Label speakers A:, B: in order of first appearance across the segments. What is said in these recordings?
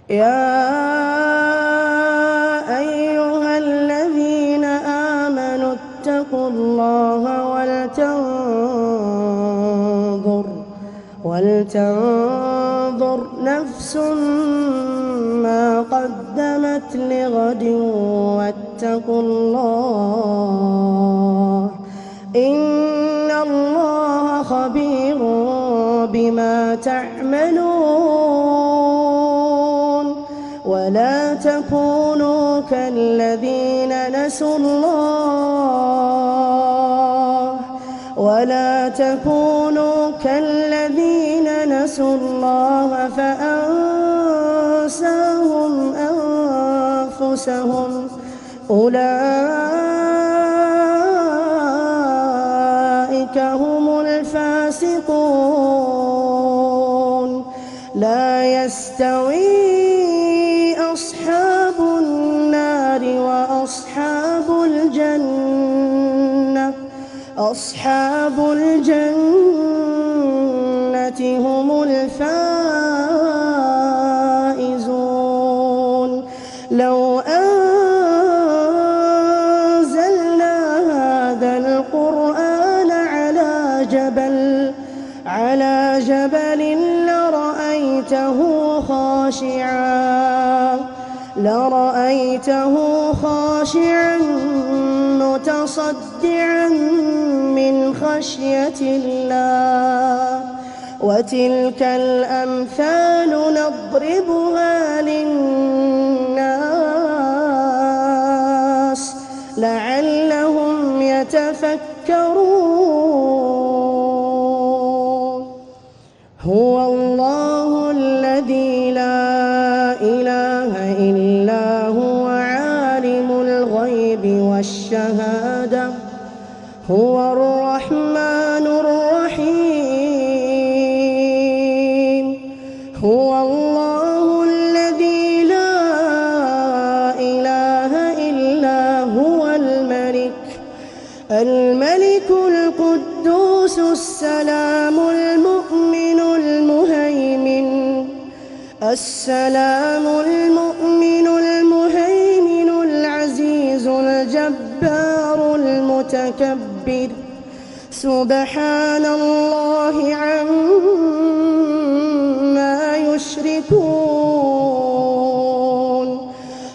A: يا أيها الذين آمنوا اتقوا الله ولتنظر نفس ما قدمت لغد واتقوا الله إن الله خبير بما تعملون. ولا تكونوا كالذين نسوا الله فأنساهم أنفسهم أولئك هم الفاسقون. لا يستوي أصحاب النار وأصحاب الجنة هم الفائزون. لو أنزلنا هذا القرآن على جبل لرأيته خاشعا متصدعا من خشية الله. وتلك الأمثال نضربها للناس لعلهم يتفكرون. هو الله الذي لا إله إلا هو عالم الغيب والشهادة هو الرحمن الرحيم. هو الله الذي لا إله إلا هو الملك القدوس السلام المؤمن المهيمن العزيز الجبار المتكبر. سبحان الله عما يشركون.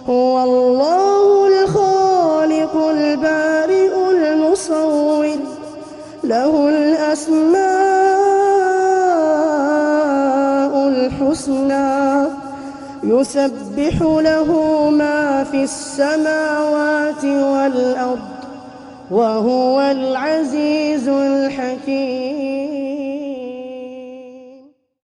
A: هو الله الخالق البارئ المصور له الأسماء الحسنى يسبح له ما في السماوات والأرض وهو العزيز الحكيم.